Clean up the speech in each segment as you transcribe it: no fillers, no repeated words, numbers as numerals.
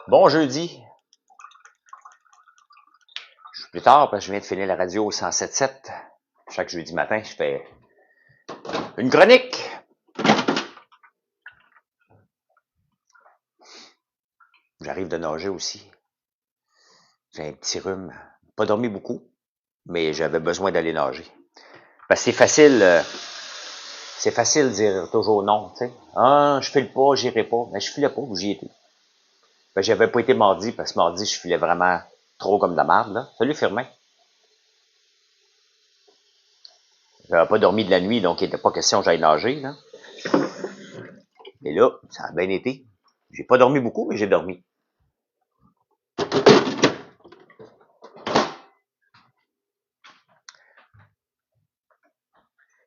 Bon jeudi. Je suis plus tard parce que je viens de finir la radio au 107.7. Chaque jeudi matin, je fais une chronique. J'arrive de nager aussi. J'ai un petit rhume. Pas dormi beaucoup, mais j'avais besoin d'aller nager. Parce que c'est facile de dire toujours non, tu sais. Ah, je file pas, j'irai pas. Mais je filais pas, j'y étais. Ben, j'avais pas été mardi, parce que mardi, je filais vraiment trop comme de la merde, là. Salut, Firmin. J'avais pas dormi de la nuit, donc il était pas question que j'aille nager, là. Mais là, ça a bien été. J'ai pas dormi beaucoup, mais j'ai dormi.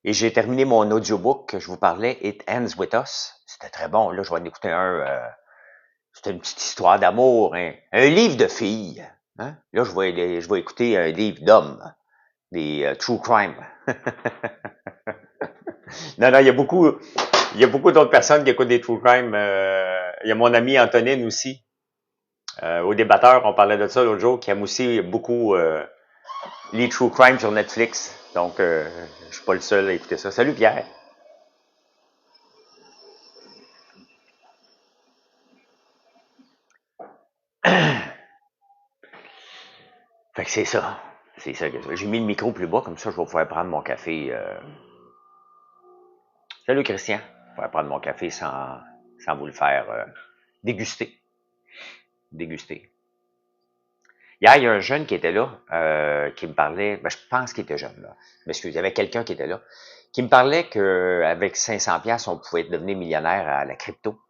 Et j'ai terminé mon audiobook que je vous parlais, It Ends With Us. C'était très bon. Là, je vais en écouter un. C'était une petite histoire d'amour, hein. Un livre de filles. Hein? Là, je vais écouter un livre d'hommes, des true crime. Non, non, il y a beaucoup d'autres personnes qui écoutent des true crime. Il y a mon ami Antonine aussi. Au débatteur, on parlait de ça l'autre jour, qui aime aussi beaucoup les true crime sur Netflix. Donc, je suis pas le seul à écouter ça. Salut Pierre. Fait que c'est ça. C'est ça. J'ai mis le micro plus bas, comme ça je vais pouvoir prendre mon café. Salut Christian. Je vais pouvoir prendre mon café sans vous le faire déguster. Déguster. Hier, il y a un jeune qui était là, qui me parlait, ben, je pense qu'il était jeune, là. Mais excusez, il y avait quelqu'un qui était là, qui me parlait qu'avec 500$, on pouvait devenir millionnaire à la crypto.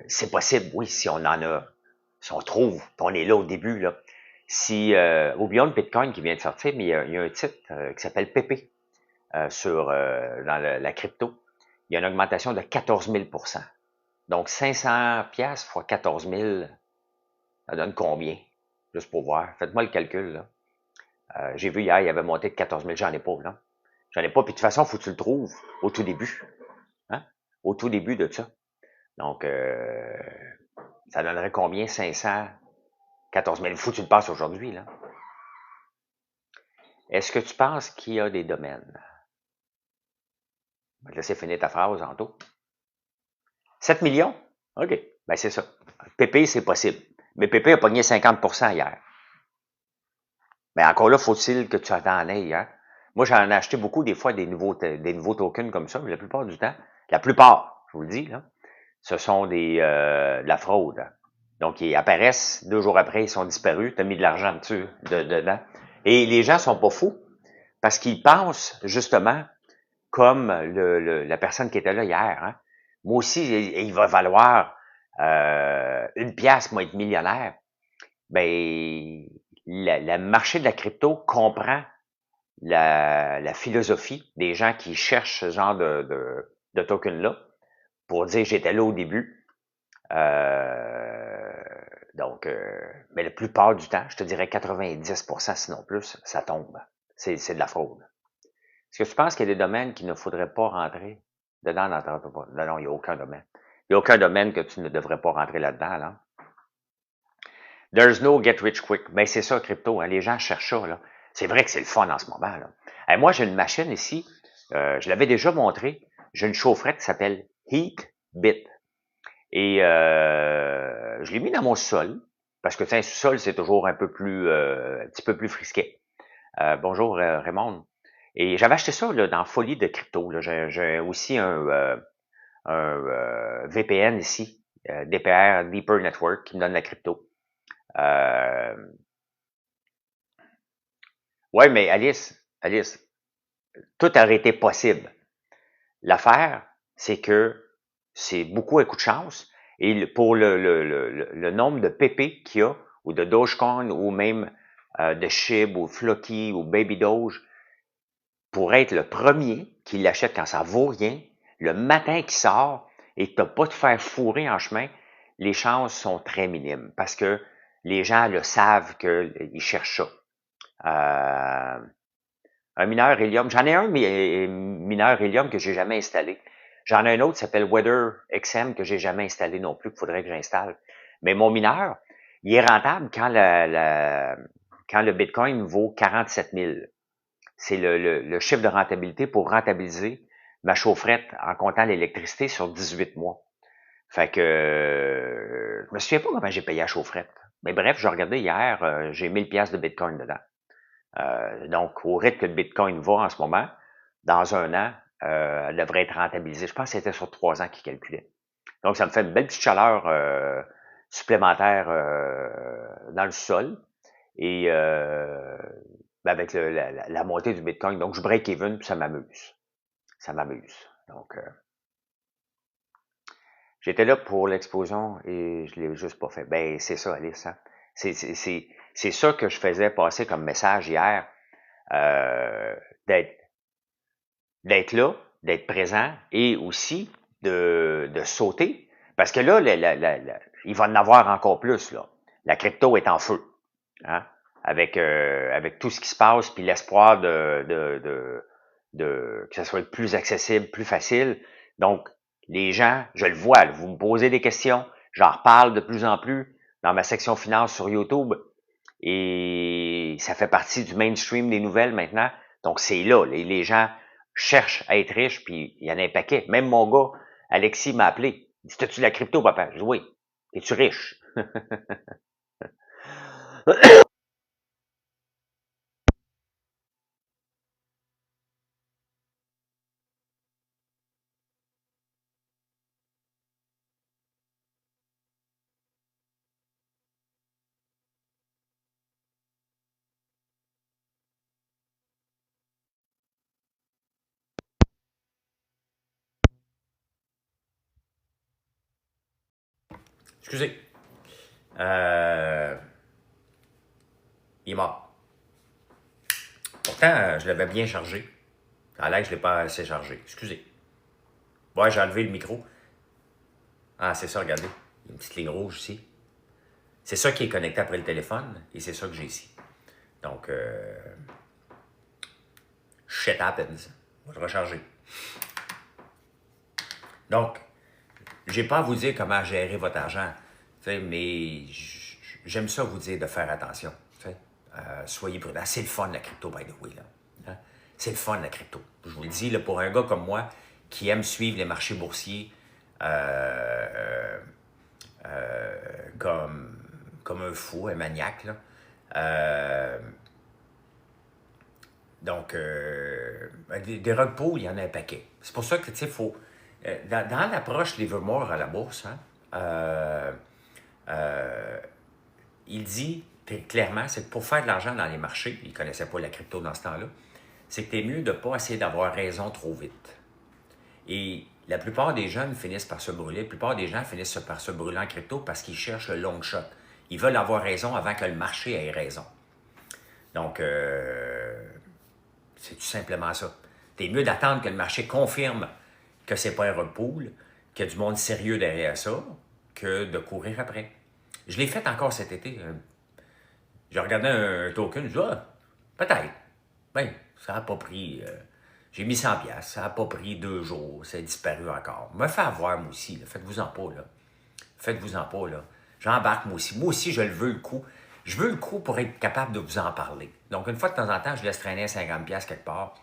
C'est possible, oui, si on en a, si on trouve, on est là au début, là. Si, oublions le Bitcoin qui vient de sortir, mais il y a un titre qui s'appelle PP dans la crypto. Il y a une augmentation de 14 000%. Donc, 500 pièces fois 14 000, ça donne combien? Juste pour voir. Faites-moi le calcul, là. J'ai vu hier, il avait monté de 14 000. J'en ai pas, là. J'en ai pas. Puis de toute façon, il faut que tu le trouves au tout début. Hein? Au tout début de ça. Donc, ça donnerait combien? 500, 14 000. Il faut que tu le passes aujourd'hui, là. Est-ce que tu penses qu'il y a des domaines? Je vais te laisser finir ta phrase, Anto. 7 millions? OK. Ben, c'est ça. PP, c'est possible. Mais PP a pogné 50% hier. Mais encore là, faut-il que tu en aies, hein? Moi, j'en ai acheté beaucoup, des fois, des nouveaux tokens comme ça, mais la plupart du temps, la plupart, je vous le dis, là, ce sont de la fraude. Donc, ils apparaissent, 2 jours après, ils sont disparus, tu as mis de l'argent dessus, dedans. Et les gens sont pas fous, parce qu'ils pensent, justement, comme la personne qui était là hier, hein. Moi aussi, il va valoir 1$, moi, être millionnaire. Ben, le marché de la crypto comprend la philosophie des gens qui cherchent ce genre de token-là pour dire j'étais là au début. Euh, donc, mais la plupart du temps, je te dirais 90%, sinon plus, ça tombe. C'est de la fraude. Est-ce que tu penses qu'il y a des domaines qu'il ne faudrait pas rentrer dedans dans ton... Non, non, il n'y a aucun domaine. Il n'y a aucun domaine que tu ne devrais pas rentrer là-dedans, là. There's no get rich quick. Ben, c'est ça, crypto, hein. Les gens cherchent ça, là. C'est vrai que c'est le fun en ce moment, là. Et moi, j'ai une machine ici, je l'avais déjà montré. J'ai une chaufferette qui s'appelle Heatbit. Et je l'ai mis dans mon sol, parce que, tu sais, un sous-sol, c'est toujours un petit peu plus frisquet. Bonjour, Raymond. Et j'avais acheté ça là, dans Folie de crypto. Là. J'ai aussi un VPN ici, DPR, Deeper Network, qui me donne la crypto. Euh, ouais, mais Alice, tout aurait été possible. L'affaire, c'est que c'est beaucoup un coup de chance. Et pour le nombre de PP qu'il y a, ou de Dogecoin, ou même de SHIB, ou Floki, ou Baby Doge, pour être le premier qui l'achète quand ça vaut rien, le matin qui sort, et que tu n'as pas de faire fourrer en chemin, les chances sont très minimes. Parce que les gens le savent qu'ils cherchent ça. Un mineur Helium. J'en ai un mineur Helium que j'ai jamais installé. J'en ai un autre qui s'appelle WeatherXM que j'ai jamais installé non plus, qu'il faudrait que j'installe. Mais mon mineur, il est rentable quand le Bitcoin vaut 47 000. C'est le chiffre de rentabilité pour rentabiliser ma chaufferette en comptant l'électricité sur 18 mois. Fait que je me souviens pas comment j'ai payé la chaufferette. Mais bref, je regardais hier, j'ai 1000 pièces de Bitcoin dedans. Donc, au rythme que le Bitcoin va en ce moment, dans un an, elle devrait être rentabilisée. Je pense que c'était sur 3 ans qu'il calculait. Donc, ça me fait une belle petite chaleur supplémentaire dans le sol. Et avec la montée du Bitcoin. Donc, je break even, puis ça m'amuse. Ça m'amuse. Donc, j'étais là pour l'explosion et je l'ai juste pas fait. Ben, c'est ça, Alice. Hein? C'est ça que je faisais passer comme message hier. D'être là, d'être présent et aussi de sauter. Parce que là, il va en avoir encore plus. Là. La crypto est en feu. Hein? Avec tout ce qui se passe, puis l'espoir que ça soit plus accessible, plus facile. Donc, les gens, je le vois, là, vous me posez des questions, j'en reparle de plus en plus dans ma section finance sur YouTube, et ça fait partie du mainstream des nouvelles maintenant. Donc, c'est là, les gens cherchent à être riches, puis il y en a un paquet. Même mon gars, Alexis, m'a appelé. Il dit, t'as-tu de la crypto, papa? Je dis, oui. Es-tu riche? Excusez. Il est mort. Pourtant, je l'avais bien chargé. À l'air, je ne l'ai pas assez chargé. Excusez. Ouais, j'ai enlevé le micro. Ah, c'est ça, regardez. Il y a une petite ligne rouge ici. C'est ça qui est connecté après le téléphone et c'est ça que j'ai ici. Donc, shit happens. On va le recharger. Donc, j'ai pas à vous dire comment gérer votre argent, mais j'aime ça vous dire de faire attention. Soyez prudents. C'est le fun, la crypto, by the way. Là. Hein? C'est le fun, la crypto. Je vous le dis, là, pour un gars comme moi qui aime suivre les marchés boursiers comme un fou, un maniaque. Là. Donc, des rug pulls, il y en a un paquet. C'est pour ça que, tu sais, il faut... dans l'approche Livermore à la bourse, hein, il dit clairement, c'est que pour faire de l'argent dans les marchés, il ne connaissait pas la crypto dans ce temps-là, c'est que c'est mieux de ne pas essayer d'avoir raison trop vite. Et la plupart des jeunes finissent par se brûler, la plupart des gens finissent par se brûler en crypto parce qu'ils cherchent le long shot. Ils veulent avoir raison avant que le marché ait raison. Donc, c'est tout simplement ça. C'est mieux d'attendre que le marché confirme que c'est pas un rug pull, qu'il y a du monde sérieux derrière ça, que de courir après. Je l'ai fait encore cet été. J'ai regardé un token, je dis, ah, peut-être. Ben, ça n'a pas pris... j'ai mis 100 pièces, ça n'a pas pris 2 jours, ça a disparu encore. Me fait avoir, moi aussi, là. Faites-vous-en pas, là. Faites-vous-en pas, là. J'embarque, moi aussi. Moi aussi, je le veux, le coup. Je veux le coup pour être capable de vous en parler. Donc, une fois de temps en temps, je laisse traîner 50 pièces quelque part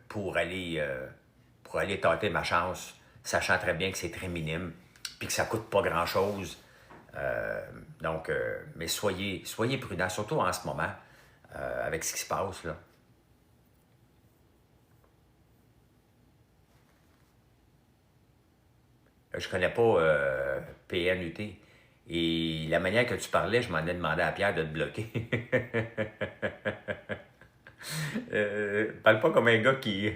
pour aller tâter ma chance, sachant très bien que c'est très minime, puis que ça coûte pas grand-chose. Donc, mais soyez prudents, surtout en ce moment, avec ce qui se passe, là. Je connais pas PNUT. Et la manière que tu parlais, je m'en ai demandé à Pierre de te bloquer. Parle pas comme un gars qui...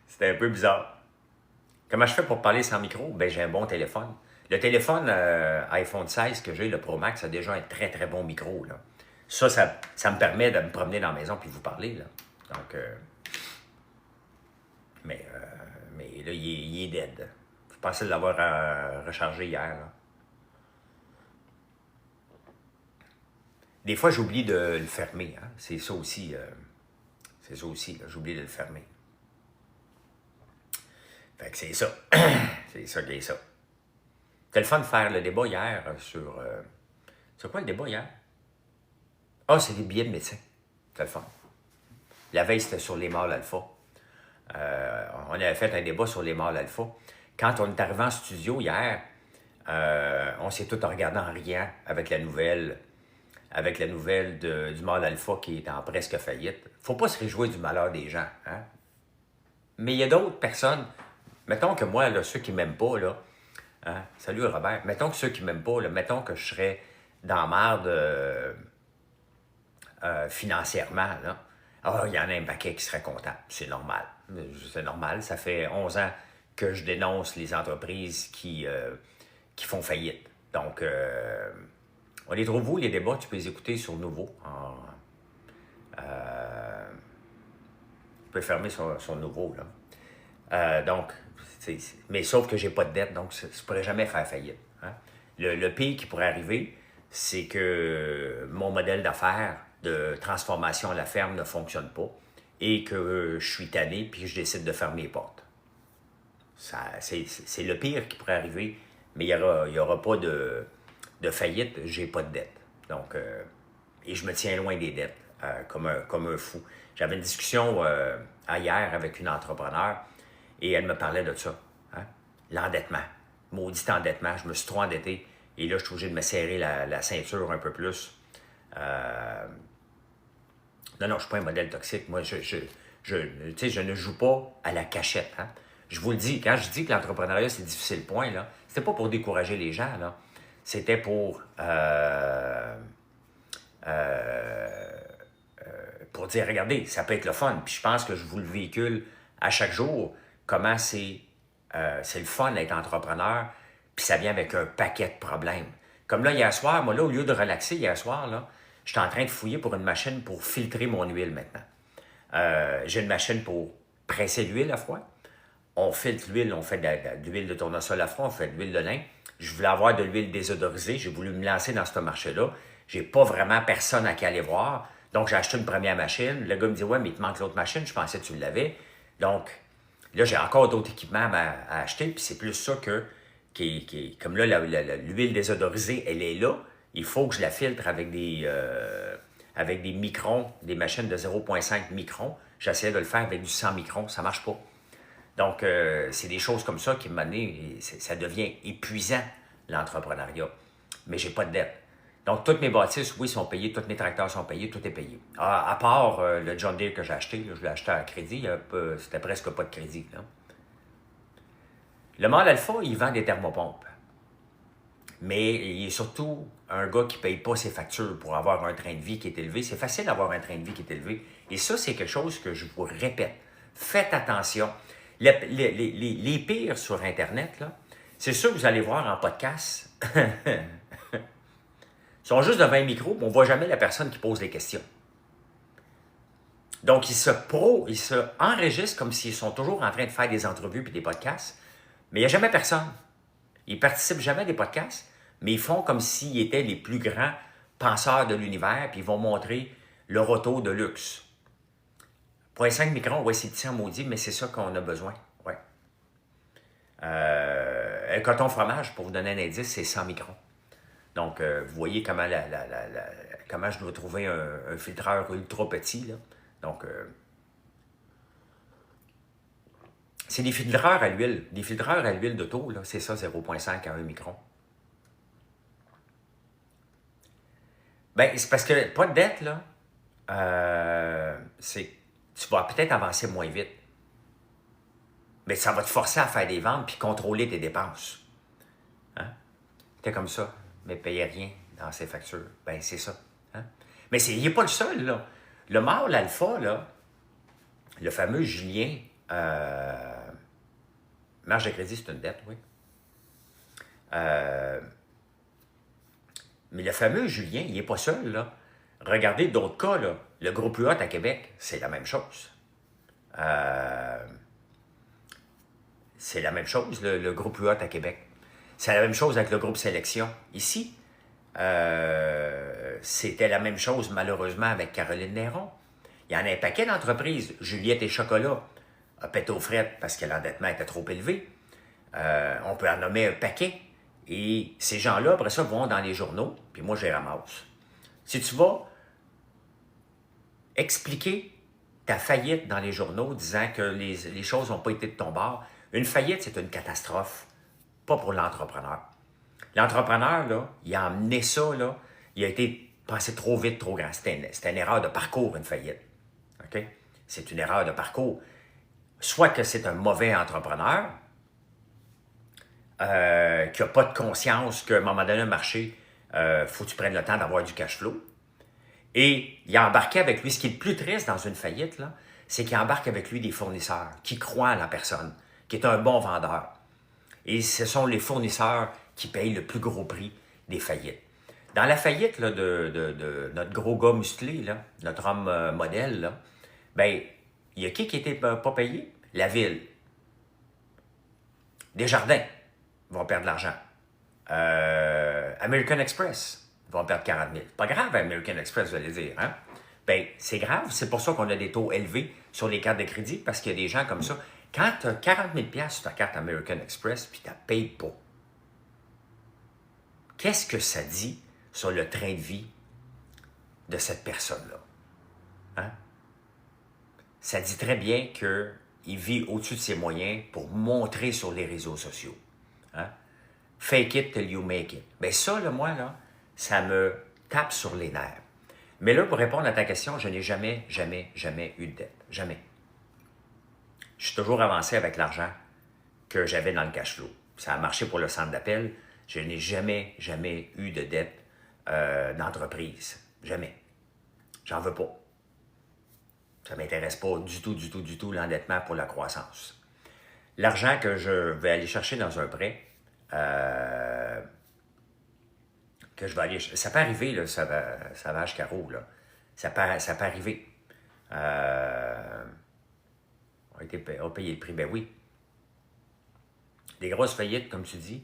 C'était un peu bizarre. Comment je fais pour parler sans micro? Ben, j'ai un bon téléphone. Le téléphone iPhone 16 que j'ai, le Pro Max, a déjà un très très bon micro. Là. Ça me permet de me promener dans la maison puis vous parler. Là. Donc, mais là, il est dead. Je pensais l'avoir rechargé hier. Là. Des fois, j'oublie de le fermer. Hein. C'est ça aussi. C'est ça aussi, là. J'ai oublié de le fermer. Fait que c'est ça. C'est ça qui est ça. C'était le fun de faire le débat hier sur... c'est quoi le débat hier? Ah, c'est des billets de médecin. C'était le fun. La veille, c'était sur les mâles alpha. On avait fait un débat sur les mâles alpha. Quand on est arrivé en studio hier, on s'est tous regardé en riant avec la nouvelle du mâle alpha qui est en presque faillite. Faut pas se réjouir du malheur des gens. Hein? Mais il y a d'autres personnes, mettons que moi, là, ceux qui m'aiment pas, là, hein? Salut Robert, mettons que ceux qui m'aiment pas, là, mettons que je serais dans la merde financièrement, là. Ah, il y en a un paquet qui serait content. C'est normal. C'est normal. Ça fait 11 ans que je dénonce les entreprises qui font faillite. Donc, on les trouve où, les débats? Tu peux les écouter sur Nouveau. Tu peux fermer sur Nouveau, là. Donc, mais sauf que j'ai pas de dette, donc ça ne pourrait jamais faire faillite. Hein? Le pire qui pourrait arriver, c'est que mon modèle d'affaires de transformation à la ferme ne fonctionne pas et que je suis tanné puis que je décide de fermer les portes. C'est le pire qui pourrait arriver, mais il n'y aura pas de faillite, j'ai pas de dette. Donc, et je me tiens loin des dettes, comme un fou. J'avais une discussion hier avec une entrepreneur et elle me parlait de ça. Hein? L'endettement. Maudit endettement. Je me suis trop endetté. Et là, je suis obligé de me serrer la ceinture un peu plus. Non, je ne suis pas un modèle toxique. Moi, je ne joue pas à la cachette. Hein? Je vous le dis, quand je dis que l'entrepreneuriat, c'est difficile, point, là, c'était pas pour décourager les gens, là. C'était pour dire, regardez, ça peut être le fun. Puis je pense que je vous le véhicule à chaque jour, comment c'est le fun d'être entrepreneur, puis ça vient avec un paquet de problèmes. Comme là, hier soir, moi, là, au lieu de relaxer hier soir, là, j'étais en train de fouiller pour une machine pour filtrer mon huile maintenant. J'ai une machine pour presser l'huile à froid. On filtre l'huile, on fait de l'huile de tournesol à froid, on fait de l'huile de lin. Je voulais avoir de l'huile désodorisée, j'ai voulu me lancer dans ce marché-là. J'ai pas vraiment personne à qui aller voir. Donc, j'ai acheté une première machine. Le gars me dit, ouais, mais il te manque l'autre machine, je pensais que tu l'avais. Donc, là, j'ai encore d'autres équipements à acheter, puis c'est plus ça comme là, l'huile désodorisée, elle est là. Il faut que je la filtre avec des microns, des machines de 0,5 microns. J'essayais de le faire avec du 100 microns, ça marche pas. Donc, c'est des choses comme ça qui me donnent, ça devient épuisant, l'entrepreneuriat. Mais j'ai pas de dette. Donc, toutes mes bâtisses, oui, sont payées, tous mes tracteurs sont payés, tout est payé. À part le John Deere que j'ai acheté, là, je l'ai acheté à crédit, c'était presque pas de crédit. Là. Le mâle alpha, il vend des thermopompes. Mais il est surtout un gars qui ne paye pas ses factures pour avoir un train de vie qui est élevé. C'est facile d'avoir un train de vie qui est élevé. Et ça, c'est quelque chose que je vous répète. Faites attention. Les pires sur Internet, là, c'est sûr que vous allez voir en podcast. Ils sont juste devant un micro, mais on ne voit jamais la personne qui pose les questions. Donc, ils se enregistrent comme s'ils sont toujours en train de faire des entrevues et des podcasts, mais il n'y a jamais personne. Ils ne participent jamais à des podcasts, mais ils font comme s'ils étaient les plus grands penseurs de l'univers, puis ils vont montrer leur auto de luxe. 0,5 microns, oui, c'est petit en maudit, mais c'est ça qu'on a besoin. Ouais. Un coton fromage, pour vous donner un indice, c'est 100 microns. Donc, vous voyez comment, comment je dois trouver un filtreur ultra petit. Là. Donc, c'est des filtreurs à l'huile. Des filtreurs à l'huile d'auto, c'est ça, 0,5 à 1 micron. Ben, c'est parce que, pas de dette, là, tu vas peut-être avancer moins vite. Mais ça va te forcer à faire des ventes puis contrôler tes dépenses. Hein? T'es comme ça, mais payez rien dans ses factures. Ben, c'est ça. Hein? Mais il n'est pas le seul, là. Le mâle alpha, là, le fameux Julien, marge de crédit, c'est une dette, oui. Mais le fameux Julien, il n'est pas seul, là. Regardez d'autres cas, là. Le groupe UOT à Québec, c'est la même chose. C'est la même chose, le groupe UOT à Québec. C'est la même chose avec le groupe Sélection. Ici, c'était la même chose, malheureusement, avec Caroline Néron. Il y en a un paquet d'entreprises. Juliette et Chocolat a pété aux frettes parce que l'endettement était trop élevé. On peut en nommer un paquet. Et ces gens-là, après ça, vont dans les journaux, puis moi, je les ramasse. Si tu vas expliquer ta faillite dans les journaux, disant que les choses n'ont pas été de ton bord, une faillite, c'est une catastrophe, pas pour l'entrepreneur. L'entrepreneur, là, il a emmené ça, là, il a été passé trop vite, trop grand. C'était une erreur de parcours, une faillite. OK? C'est une erreur de parcours. Soit que c'est un mauvais entrepreneur, qui n'a pas de conscience qu'à un moment donné, un marché, faut que tu prennes le temps d'avoir du cash flow. Et il a embarqué avec lui. Ce qui est le plus triste dans une faillite, là, c'est qu'il embarque avec lui des fournisseurs qui croient en la personne, qui est un bon vendeur. Et ce sont les fournisseurs qui payent le plus gros prix des faillites. Dans la faillite là, de notre gros gars musclé, là, notre homme modèle, là, ben, il y a qui n'était pas payé? La ville. Desjardins vont perdre de l'argent. American Express vont perdre 40 000. Pas grave, American Express, vous allez dire. Hein? Bien, c'est grave. C'est pour ça qu'on a des taux élevés sur les cartes de crédit, parce qu'il y a des gens comme ça. Quand tu as 40 000 sur ta carte American Express, puis tu ne payes pas, qu'est-ce que ça dit sur le train de vie de cette personne-là? Hein? Ça dit très bien qu'il vit au-dessus de ses moyens pour montrer sur les réseaux sociaux. Hein? Fake it till you make it. Bien ça, là, moi, là, ça me tape sur les nerfs. Mais là, pour répondre à ta question, je n'ai jamais eu de dette. Jamais. Je suis toujours avancé avec l'argent que j'avais dans le cash flow. Ça a marché pour le centre d'appel. Je n'ai jamais eu de dette d'entreprise. Jamais. J'en veux pas. Ça ne m'intéresse pas du tout, l'endettement pour la croissance. L'argent que je vais aller chercher dans un prêt, que je vais aller... Ça peut arriver, là, Savage Caro, là. Ça peut arriver. On a payé le prix, ben oui. Des grosses faillites, comme tu dis,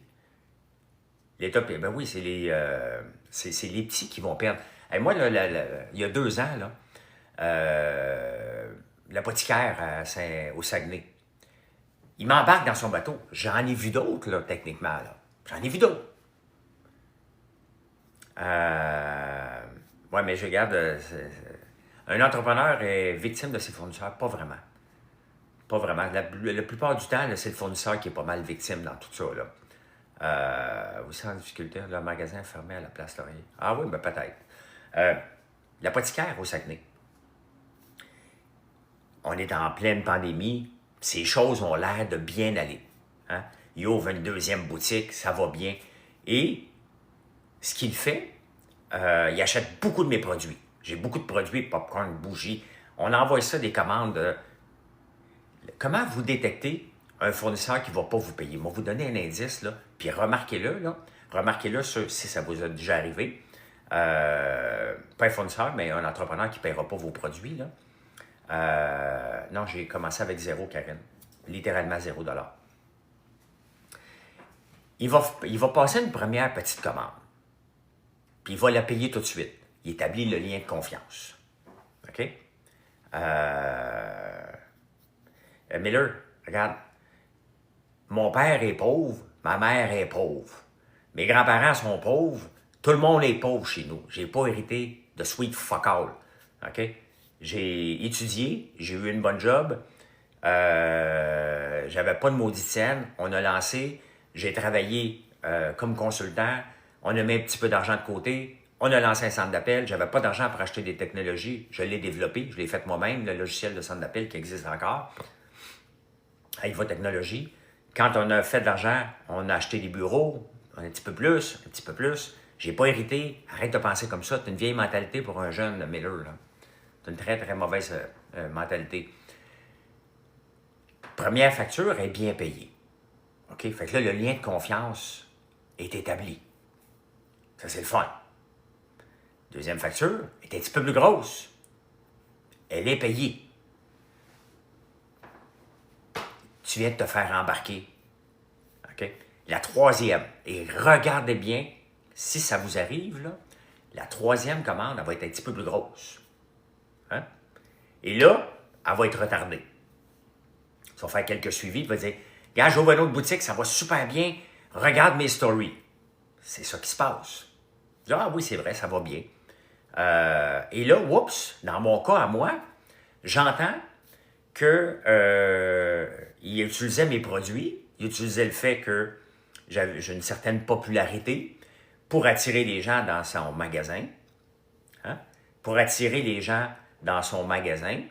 l'État paye. Ben oui, c'est les petits qui vont perdre. Et moi, là, il y a 2 ans, là, l'apothicaire au Saguenay, il m'embarque dans son bateau. J'en ai vu d'autres, là, techniquement. Là. J'en ai vu d'autres. Oui, mais je regarde, un entrepreneur est victime de ses fournisseurs? Pas vraiment. Pas vraiment. La plupart du temps, c'est le fournisseur qui est pas mal victime dans tout ça. Là. Aussi en difficulté, le magasin est fermé à la place Laurier. Ah oui, ben peut-être. L'apothicaire au Saguenay. On est en pleine pandémie. Ces choses ont l'air de bien aller. Hein? Il ouvre une 2e boutique, ça va bien. Et ce qu'il fait, il achète beaucoup de mes produits. J'ai beaucoup de produits, popcorn, bougies. On envoie ça des commandes. Comment vous détectez un fournisseur qui ne va pas vous payer? Je vais vous donner un indice, là, puis remarquez-le. Là. Remarquez-le si ça vous a déjà arrivé. Pas un fournisseur, mais un entrepreneur qui ne paiera pas vos produits. Là. Non, j'ai commencé avec 0, Karine. Littéralement 0 $. Il va passer une première petite commande. Puis il va la payer tout de suite. Il établit le lien de confiance. OK? Miller, regarde. Mon père est pauvre, ma mère est pauvre. Mes grands-parents sont pauvres, tout le monde est pauvre chez nous. J'ai pas hérité de sweet fuck all. OK? J'ai étudié, j'ai eu une bonne job, j'avais pas de maudite scène, on a lancé, j'ai travaillé comme consultant, on a mis un petit peu d'argent de côté, on a lancé un centre d'appel, j'avais pas d'argent pour acheter des technologies, je l'ai développé, je l'ai fait moi-même, le logiciel de centre d'appel qui existe encore. Iva Technologies. Quand on a fait de l'argent, on a acheté des bureaux, un petit peu plus. J'ai pas hérité. Arrête de penser comme ça. C'est une vieille mentalité pour un jeune Miller. Là. C'est une très, très mauvaise mentalité. Première facture est bien payée. OK? Fait que là, le lien de confiance est établi. Ça, c'est le fun. Deuxième facture est un petit peu plus grosse. Elle est payée. Tu viens de te faire embarquer. OK? La troisième, et regardez bien, si ça vous arrive, là, la troisième commande, elle va être un petit peu plus grosse. Hein? Et là, elle va être retardée. Tu vas faire quelques suivis, tu vas dire, regarde, j'ouvre une autre boutique, ça va super bien, regarde mes stories. C'est ça qui se passe. Je dis, ah oui, c'est vrai, ça va bien. Et là, oups, dans mon cas à moi, j'entends que il utilisait mes produits, il utilisait le fait que j'ai une certaine popularité pour attirer les gens dans son magasin. Hein? Pour attirer les gens dans son magasin.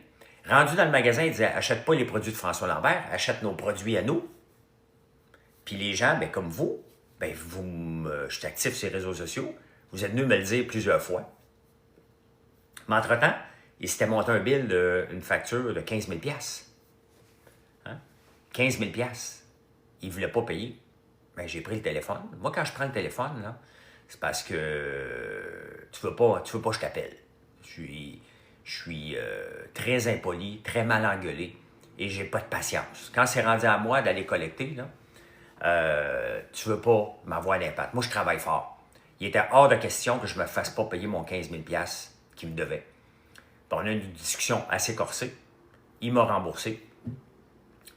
Rendu dans le magasin, il disait, achète pas les produits de François Lambert, achète nos produits à nous. Puis les gens, ben, comme vous, ben, je suis actif sur les réseaux sociaux, vous êtes venu me le dire plusieurs fois. Mais entre-temps, il s'était monté un bill, une facture de 15 000 hein? 15 000 il ne voulait pas payer. Ben, j'ai pris le téléphone. Moi, quand je prends le téléphone, là, c'est parce que tu veux pas que je t'appelle. Je suis très impoli, très mal engueulé et j'ai pas de patience. Quand c'est rendu à moi d'aller collecter, là, tu veux pas m'avoir d'impact. Moi, je travaille fort. Il était hors de question que je me fasse pas payer mon 15 000 qu'il me devait. Puis on a eu une discussion assez corsée. Il m'a remboursé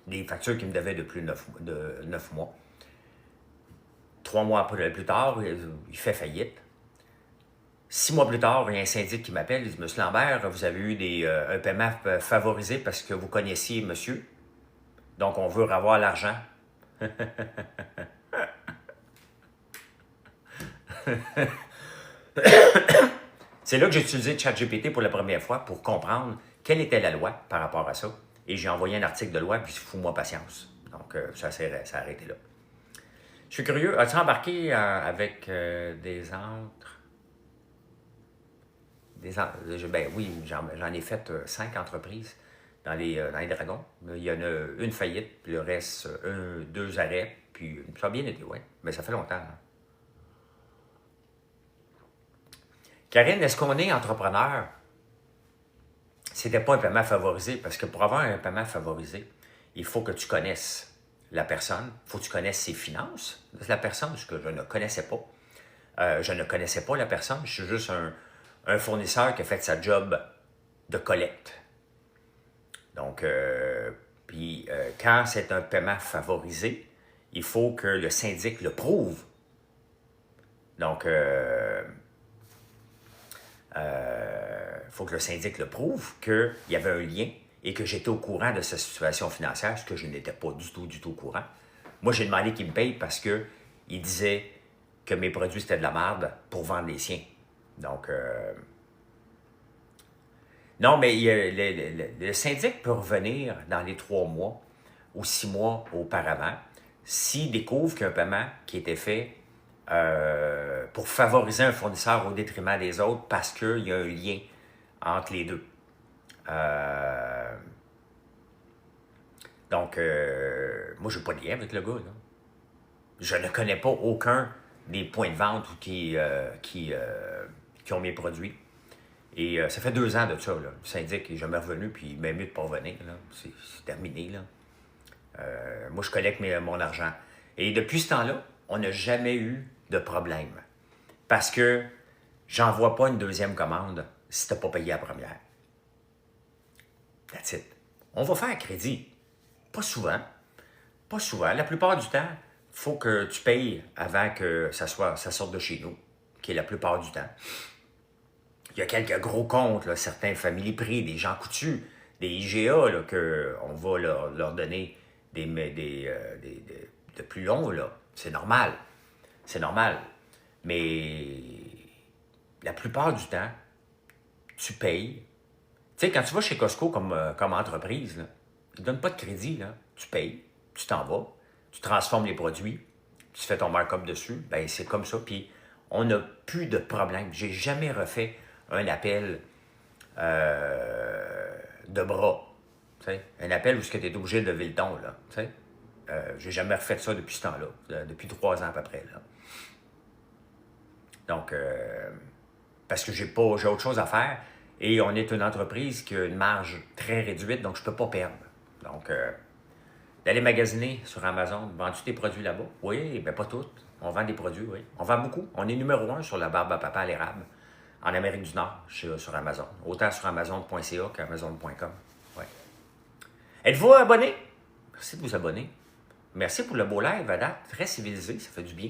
des factures qu'il me devait depuis 9 mois. 3 mois plus tard, il fait faillite. 6 mois plus tard, il y a un syndic qui m'appelle, il dit « Monsieur Lambert, vous avez eu un paiement favorisé parce que vous connaissiez monsieur. Donc, on veut revoir l'argent. » C'est là que j'ai utilisé ChatGPT pour la première fois pour comprendre quelle était la loi par rapport à ça. Et j'ai envoyé un article de loi, puis fous-moi patience. Donc, ça a arrêté là. Je suis curieux, as-tu embarqué avec des entreprises? Ben oui, j'en ai fait 5 entreprises dans les Dragons. Il y en a une faillite, puis le reste, 2 arrêts, puis ça a bien été, oui. Mais ça fait longtemps. Hein. Karine, est-ce qu'on est entrepreneur? C'était pas un paiement favorisé, parce que pour avoir un paiement favorisé, il faut que tu connaisses la personne, il faut que tu connaisses ses finances de la personne, ce que je ne connaissais pas. Je ne connaissais pas la personne, je suis juste un fournisseur qui a fait sa job de collecte. Donc, quand c'est un paiement favorisé, il faut que le syndic le prouve. Donc, faut que le syndic le prouve qu'il y avait un lien et que j'étais au courant de sa situation financière, ce que je n'étais pas du tout au courant. Moi, j'ai demandé qu'il me paye parce qu'il disait que mes produits, c'était de la merde pour vendre les siens. Donc, non, mais le syndic peut revenir dans les 3 mois ou 6 mois auparavant s'il découvre qu'un paiement qui était fait pour favoriser un fournisseur au détriment des autres parce qu'il y a un lien entre les deux. Donc, moi, je n'ai pas de lien avec le gars. Là. Je ne connais pas aucun des points de vente qui ont mes produits. Et ça fait 2 ans de ça. Là. Le syndic est jamais revenu, puis même mieux de ne pas revenir. C'est terminé. Là. Moi, je collecte mon argent. Et depuis ce temps-là, on n'a jamais eu de problème. Parce que j'envoie pas une deuxième commande si tu n'as pas payé la première. That's it. On va faire crédit. Pas souvent. Pas souvent. La plupart du temps, il faut que tu payes avant que ça sorte de chez nous, qui est la plupart du temps. Il y a quelques gros comptes, là, certains Family Prix, des gens coutus, des IGA, qu'on va leur donner de plus longs. C'est normal. C'est normal. Mais la plupart du temps, tu payes. Tu sais, quand tu vas chez Costco comme entreprise, là, ils ne donnent pas de crédit. Là. Tu payes, tu t'en vas, tu transformes les produits, tu fais ton markup dessus. Ben c'est comme ça. Puis on n'a plus de problème. J'ai jamais refait un appel de bras. T'sais? Un appel où tu es obligé de lever le ton. J'ai jamais refait ça depuis ce temps-là, depuis 3 ans à peu près. Là. Donc, parce que j'ai autre chose à faire et on est une entreprise qui a une marge très réduite, donc je ne peux pas perdre. Donc, d'aller magasiner sur Amazon, vends-tu tes produits là-bas? Oui, bien pas toutes. On vend des produits, oui. On vend beaucoup. On est numéro 1 sur la barbe à papa à l'érable en Amérique du Nord, sur Amazon. Autant sur Amazon.ca qu'Amazon.com. Ouais. Êtes-vous abonné? Merci de vous abonner. Merci pour le beau live à date. Très civilisé, ça fait du bien.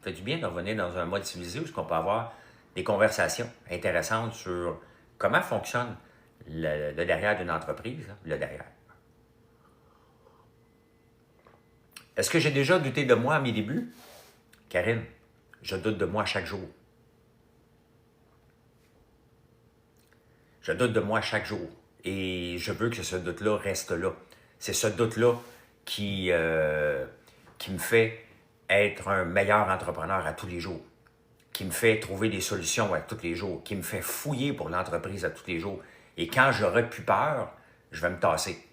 Ça fait du bien de revenir dans un mode civilisé où on peut avoir des conversations intéressantes sur comment fonctionne le derrière d'une entreprise. Hein, le derrière. Est-ce que j'ai déjà douté de moi à mes débuts? Karine, je doute de moi chaque jour. Je doute de moi chaque jour. Et je veux que ce doute-là reste là. C'est ce doute-là qui me fait être un meilleur entrepreneur à tous les jours, qui me fait trouver des solutions à tous les jours, qui me fait fouiller pour l'entreprise à tous les jours. Et quand j'aurai plus peur, je vais me tasser.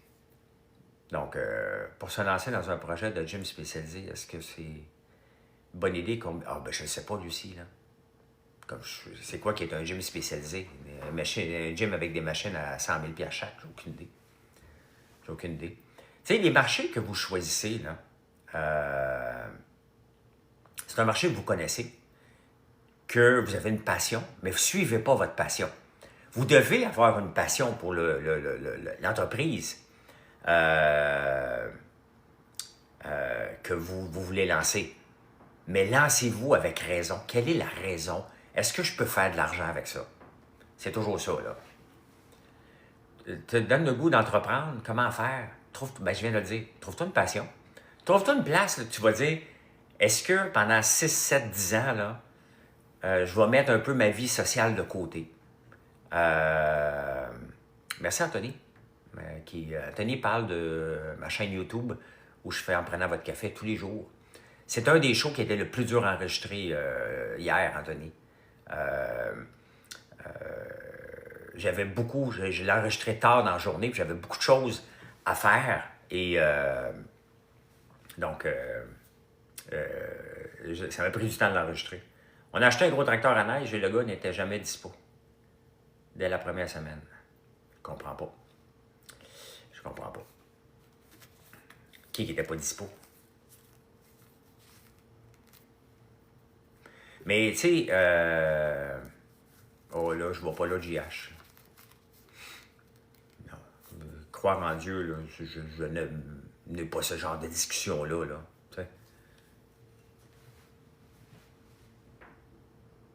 Donc, pour se lancer dans un projet de gym spécialisé, est-ce que c'est une bonne idée? Ah, ben je ne sais pas, Lucie, là. C'est quoi qui est un gym spécialisé? Un gym avec des machines à 100 000 $ chaque? J'ai aucune idée. J'ai aucune idée. Tu sais, les marchés que vous choisissez, là, c'est un marché que vous connaissez, que vous avez une passion, mais vous ne suivez pas votre passion. Vous devez avoir une passion pour l'entreprise que vous voulez lancer. Mais lancez-vous avec raison. Quelle est la raison? Est-ce que je peux faire de l'argent avec ça? C'est toujours ça, là. Te donne le goût d'entreprendre. Comment faire? Ben, je viens de le dire. Trouve-toi une passion. Trouve-toi une place, là, tu vas dire, est-ce que pendant 6, 7, 10 ans, là, je vais mettre un peu ma vie sociale de côté? Merci, Anthony. Anthony parle de ma chaîne YouTube où je fais En prenant votre café tous les jours. C'est un des shows qui était le plus dur à enregistrer hier, Anthony. Je l'ai enregistré tard dans la journée, puis j'avais beaucoup de choses à faire. Et donc, ça m'a pris du temps de l'enregistrer. On a acheté un gros tracteur à neige et le gars n'était jamais dispo. Dès la première semaine. Je comprends pas. Je comprends pas. Qui n'était pas dispo? Mais, tu sais, oh là, je ne vois pas là JH. Non. Croire en Dieu, là, je n'ai pas ce genre de discussion-là, là. Tu sais.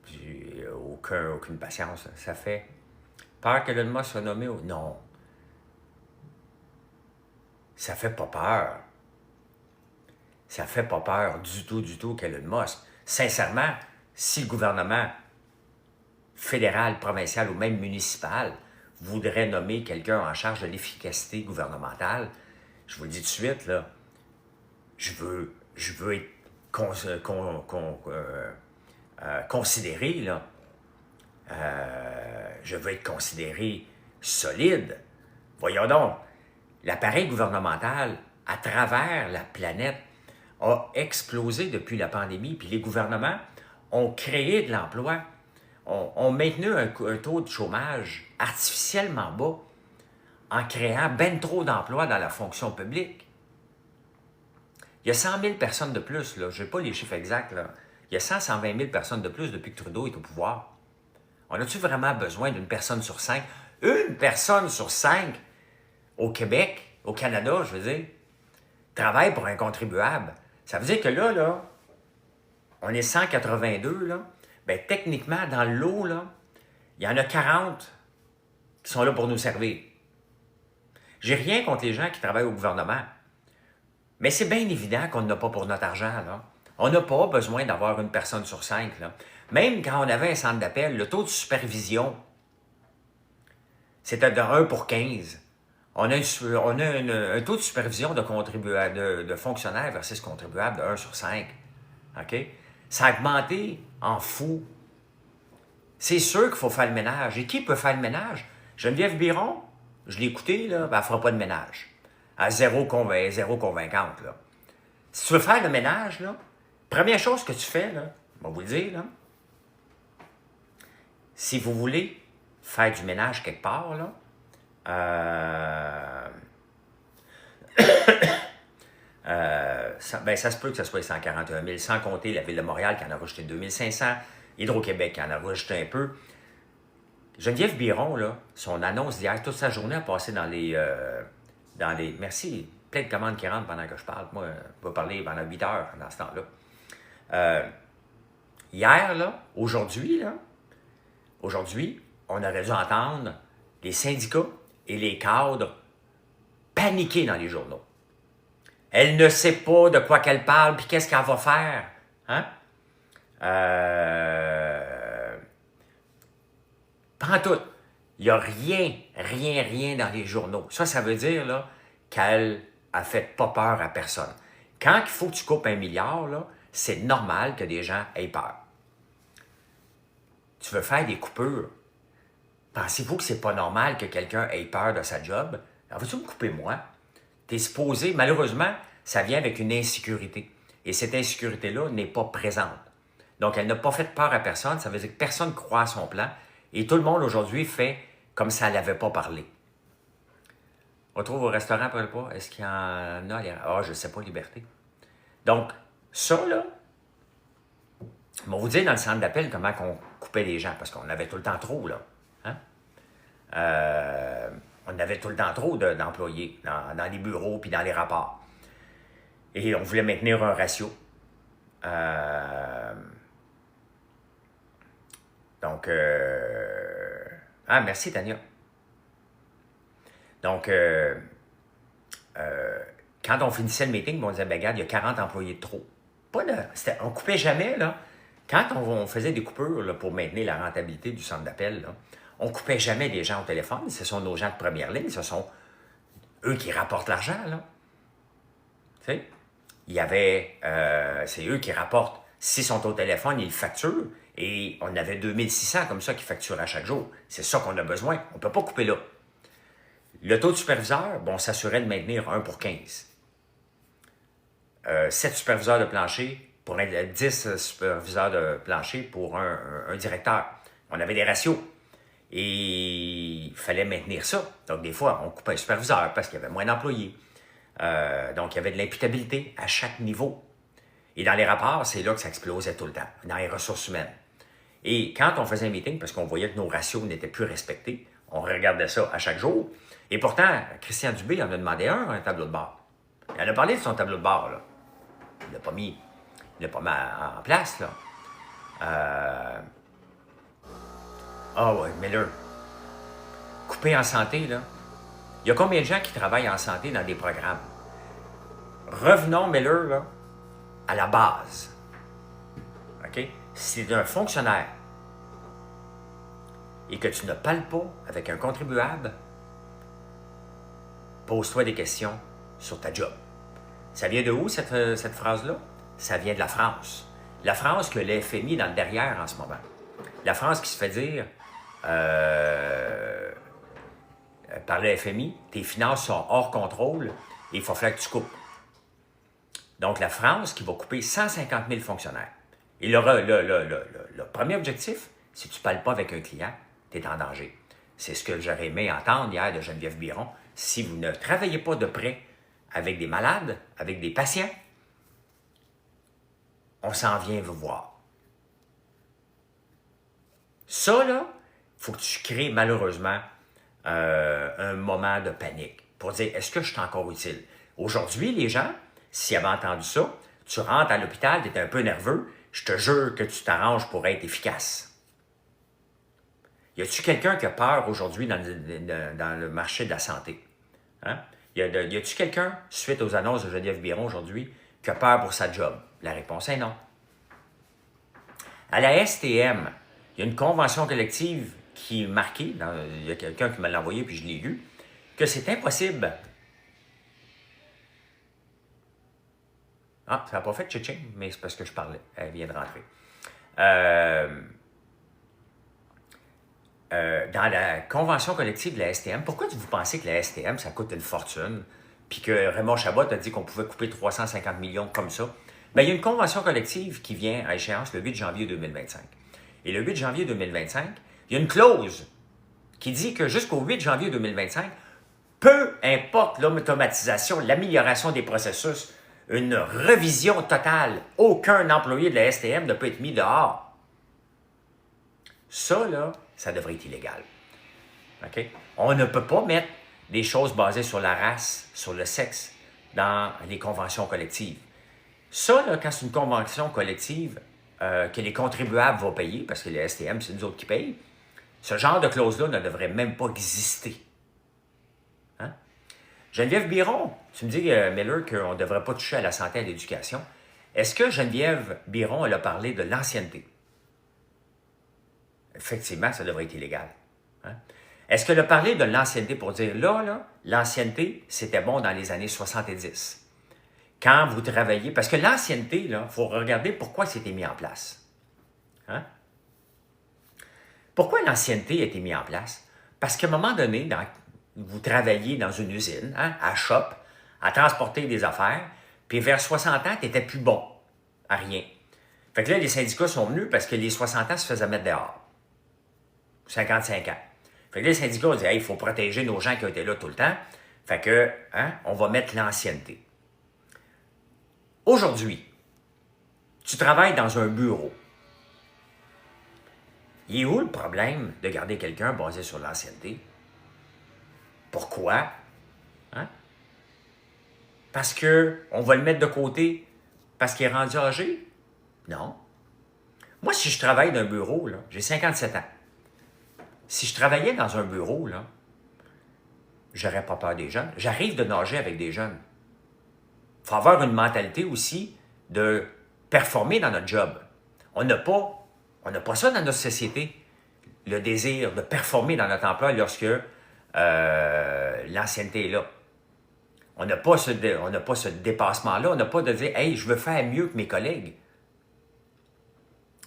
J'ai aucune patience. Ça fait peur que Elon Musk soit nommé ou... Non. Ça fait pas peur. Ça fait pas peur du tout qu'Elon Musk. Sincèrement, si le gouvernement fédéral, provincial ou même municipal voudrait nommer quelqu'un en charge de l'efficacité gouvernementale, je vous le dis tout de suite, là, je veux être considéré, là. Je veux être considéré solide. Voyons donc, l'appareil gouvernemental, à travers la planète, a explosé depuis la pandémie, puis les gouvernements ont créé de l'emploi, ont maintenu un taux de chômage artificiellement bas en créant ben trop d'emplois dans la fonction publique. Il y a 100 000 personnes de plus, là. Je n'ai pas les chiffres exacts, là. Il y a 120 000 personnes de plus depuis que Trudeau est au pouvoir. On a-tu vraiment besoin d'une personne sur 5? Une personne sur 5 au Québec, au Canada, je veux dire, travaille pour un contribuable. Ça veut dire que là, on est 182, là. Bien, techniquement, dans le lot, là, il y en a 40 qui sont là pour nous servir. J'ai rien contre les gens qui travaillent au gouvernement. Mais c'est bien évident qu'on n'a pas pour notre argent, là. On n'a pas besoin d'avoir une personne sur 5, là. Même quand on avait un centre d'appel, le taux de supervision, c'était de 1 pour 15. On a un taux de supervision de fonctionnaires versus contribuables de 1 sur 5. OK? Ça a augmenté en fou. C'est sûr qu'il faut faire le ménage. Et qui peut faire le ménage? Geneviève Biron, je l'ai écouté, là, ben, elle ne fera pas de ménage. À zéro convaincante, là. Si tu veux faire le ménage, là, première chose que tu fais, là, je vais vous le dire, là, si vous voulez faire du ménage quelque part, là, ça se peut que ce soit 141 000, sans compter la Ville de Montréal qui en a rejeté 2500, Hydro-Québec qui en a rejeté un peu. Geneviève Biron, là, son annonce d'hier, toute sa journée a passé dans les... Merci, plein de commandes qui rentrent pendant que je parle. Moi, je vais parler pendant 8 heures dans ce temps-là. Hier, là, aujourd'hui, on aurait dû entendre les syndicats et les cadres paniquer dans les journaux. Elle ne sait pas de quoi qu'elle parle, puis qu'est-ce qu'elle va faire. Hein? Pantoute. Il n'y a rien dans les journaux. Ça veut dire là, qu'elle a fait pas peur à personne. Quand il faut que tu coupes 1 milliard, là, c'est normal que des gens aient peur. Tu veux faire des coupures. Pensez-vous que c'est pas normal que quelqu'un ait peur de sa job? Alors, veux-tu me couper moi? Tu es supposé, malheureusement, ça vient avec une insécurité. Et cette insécurité-là n'est pas présente. Donc, elle n'a pas fait peur à personne. Ça veut dire que personne ne croit à son plan. Et tout le monde aujourd'hui fait comme ça elle n'avait pas parlé. On retrouve au restaurant après le pas. Est-ce qu'il y en a? Ah, je ne sais pas, Liberté. Donc, ça, là, je vais vous dire dans le centre d'appel comment on coupait les gens, parce qu'on avait tout le temps trop, là. Hein? On avait tout le temps trop d'employés dans les bureaux puis dans les rapports. Et on voulait maintenir un ratio. Donc, merci Tania. Donc, quand on finissait le meeting, on disait, ben regarde, il y a 40 employés de trop. On ne coupait jamais, là. Quand on faisait des coupures là, pour maintenir la rentabilité du centre d'appel, là, on ne coupait jamais des gens au téléphone. Ce sont nos gens de première ligne. Ce sont eux qui rapportent l'argent, là. Tu sais? Il y avait... c'est eux qui rapportent. S'ils sont au téléphone, ils facturent. Et on avait 2600 comme ça qui facturent à chaque jour. C'est ça qu'on a besoin. On ne peut pas couper là. Le taux de superviseur, bon, on s'assurait de maintenir 1 pour 15. 7 superviseurs de plancher pour 10 superviseurs de plancher pour un directeur. On avait des ratios. Et il fallait maintenir ça. Donc, des fois, on coupait un superviseur parce qu'il y avait moins d'employés. Donc, il y avait de l'imputabilité à chaque niveau. Et dans les rapports, c'est là que ça explosait tout le temps, dans les ressources humaines. Et quand on faisait un meeting, parce qu'on voyait que nos ratios n'étaient plus respectés, on regardait ça à chaque jour. Et pourtant, Christian Dubé en a demandé un tableau de bord. Il en a parlé de son tableau de bord, là. Il l'a pas mis en place, là. Ouais, Miller. Couper en santé, là. Il y a combien de gens qui travaillent en santé dans des programmes? Revenons, Miller, là, à la base. OK? Si tu es un fonctionnaire et que tu ne parles pas avec un contribuable, pose-toi des questions sur ta job. Ça vient de où, cette phrase-là? Ça vient de la France. La France que le FMI est dans le derrière en ce moment. La France qui se fait dire par le FMI, tes finances sont hors contrôle et il faut faire que tu coupes. Donc, la France qui va couper 150 000 fonctionnaires. Et le premier objectif, si tu ne parles pas avec un client, tu es en danger. C'est ce que j'aurais aimé entendre hier de Geneviève Biron. Si vous ne travaillez pas de près avec des malades, avec des patients, on s'en vient vous voir. Ça, là, il faut que tu crées malheureusement un moment de panique pour dire, est-ce que je suis encore utile? Aujourd'hui, les gens, s'ils avaient entendu ça, tu rentres à l'hôpital, tu es un peu nerveux, je te jure que tu t'arranges pour être efficace. Y a-t-il quelqu'un qui a peur aujourd'hui dans le marché de la santé? Hein? Y a-t-il quelqu'un, suite aux annonces de Geneviève Biron aujourd'hui, qui a peur pour sa job? La réponse est non. À la STM, il y a une convention collective qui est marquée, il y a quelqu'un qui me l'a envoyé puis je l'ai lu, que c'est impossible. Ah, ça n'a pas fait tchitching, mais c'est parce que je parlais. Elle vient de rentrer. Dans la convention collective de la STM, pourquoi vous pensez que la STM, ça coûte une fortune, puis que Raymond Chabot a dit qu'on pouvait couper 350 millions comme ça? Bien, il y a une convention collective qui vient à échéance le 8 janvier 2025. Et le 8 janvier 2025, il y a une clause qui dit que jusqu'au 8 janvier 2025, peu importe l'automatisation, l'amélioration des processus, une revision totale, aucun employé de la STM ne peut être mis dehors. Ça, là, ça devrait être illégal. OK? On ne peut pas mettre des choses basées sur la race, sur le sexe, dans les conventions collectives. Ça, là, quand c'est une convention collective que les contribuables vont payer, parce que les STM, c'est nous autres qui payent, ce genre de clause-là ne devrait même pas exister. Hein? Geneviève Biron, tu me dis, Miller, qu'on ne devrait pas toucher à la santé et à l'éducation. Est-ce que Geneviève Biron, elle a parlé de l'ancienneté? Effectivement, ça devrait être illégal. Hein? Est-ce qu'elle a parlé de l'ancienneté pour dire, là, l'ancienneté, c'était bon dans les années 70? Quand vous travaillez, parce que l'ancienneté, il faut regarder pourquoi c'était mis en place. Hein? Pourquoi l'ancienneté a été mise en place? Parce qu'à un moment donné, vous travaillez dans une usine, hein, à shop, à transporter des affaires, puis vers 60 ans, tu n'étais plus bon à rien. Fait que là, les syndicats sont venus parce que les 60 ans se faisaient mettre dehors. 55 ans. Fait que là, les syndicats ont dit, hey, il faut protéger nos gens qui ont été là tout le temps. Fait que, hein, on va mettre l'ancienneté. Aujourd'hui, tu travailles dans un bureau. Il est où le problème de garder quelqu'un basé sur l'ancienneté? Pourquoi? Hein? Parce qu'on va le mettre de côté parce qu'il est rendu âgé? Non. Moi, si je travaille dans un bureau, j'ai 57 ans. Si je travaillais dans un bureau, j'aurais pas peur des jeunes. J'arrive de nager avec des jeunes. Il faut avoir une mentalité aussi de performer dans notre job. On n'a pas ça dans notre société, le désir de performer dans notre emploi lorsque l'ancienneté est là. On n'a pas ce dépassement-là. On n'a pas de dire « Hey, je veux faire mieux que mes collègues ».